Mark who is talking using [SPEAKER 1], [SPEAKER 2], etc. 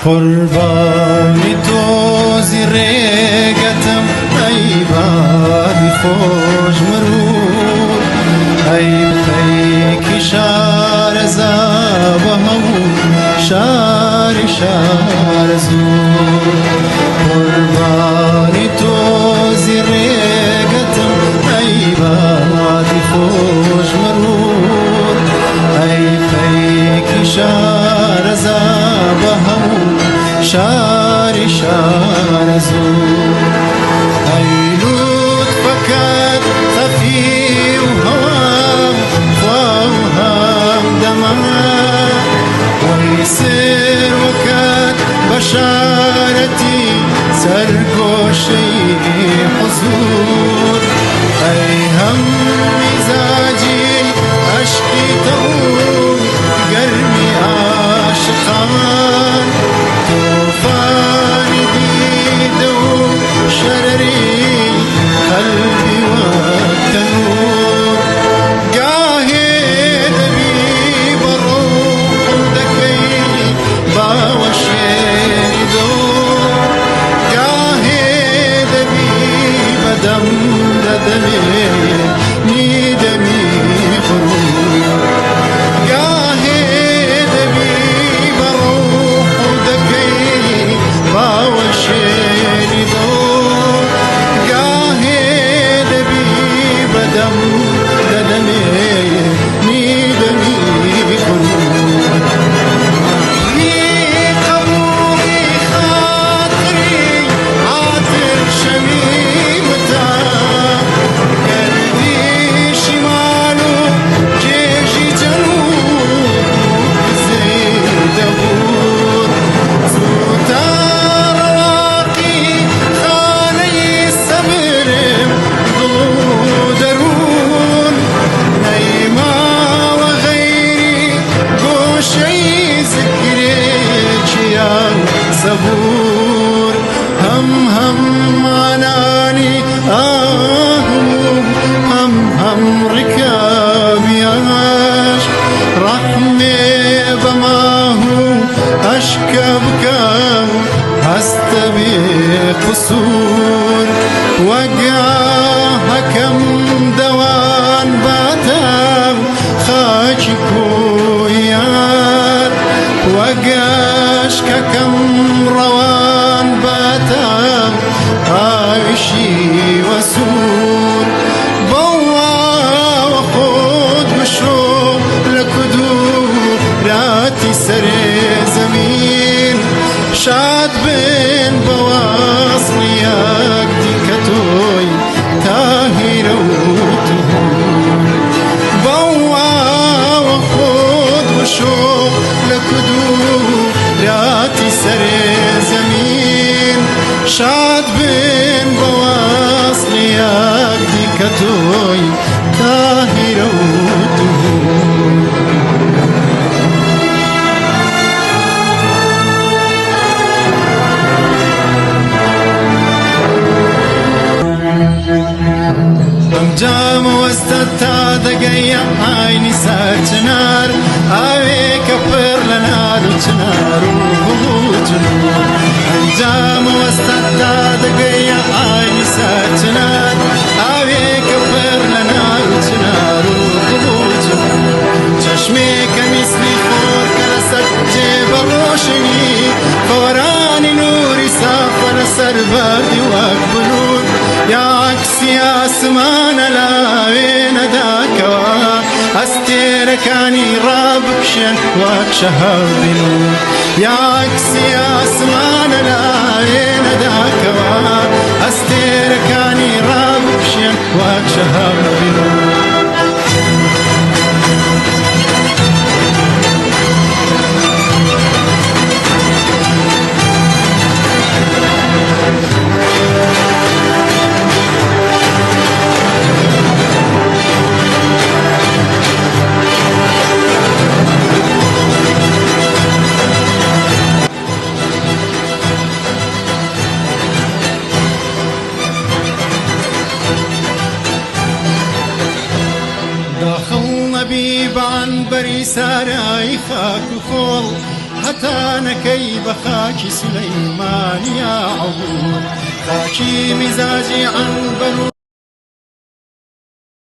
[SPEAKER 1] قربانی تو زیرگتم ای بادی خوش مرور ای پیکی شار زبهم شار زور قربانی تو زیرگتم ای بادی خوش مرور ای پیکی شار زبهم شار زور ای لطفك خفي وهوام وهم دمع ويسر وكان بشارتي سرگوشي حضور اي هم مزاجي اشكي تقول قلبي عاشقان طوفان بيدو شرري قلبي والتنور قاهد بي بروح دكي باوشيني دور قاهد بي بدم دمي نيدمي خروج قاهد بي بروح دكي باوشيني دور قاهد بي بدم دمي نيدمي خروج قبولي خاطري عاطر شميمتا قلبي شماله جيجي جنوب زي دبور زوتار رواقي خاني السمر ضلو درون نيمة وغيري قوشي ذكريك يا صبور هم عناني هم ركابي عاش رحمي بماهو أشكبكم أستبي قصور وقعها كم دوان باتم خاجكو يار وقاش كم روان باتم عايشي وسور بوا وخود مشو لكدور راتي سري زمين شاد بين بواصلي ياكدي كتوي تاهر وتهور بوا وخود مشو لكدور راتي سري زمين شاد بين بواصلي ياكدي كتوي تاهر وتهور جام واستتا دقيا عيني ساعة نار اوي كفر لنار وشنار وجنور جام واستتا دقيا عيني ساعة نار اوي كفر لنار وشنار وجنور چشمي كمثلي خور كرسك جيب روشني فوراني نوري سافر سربردي واقبلون يا عكسي اسمان لاوين داكوا استيركاني رابكشن واكشهر بنور يا عكسي اسمان لاوين داكوا استيركاني رابكشن واكشهر بنور عنبري ساراي خاك وخول هەتانەکەی بە خاکی سولەیمان یا عەبور خاکی میزاجی عنبەر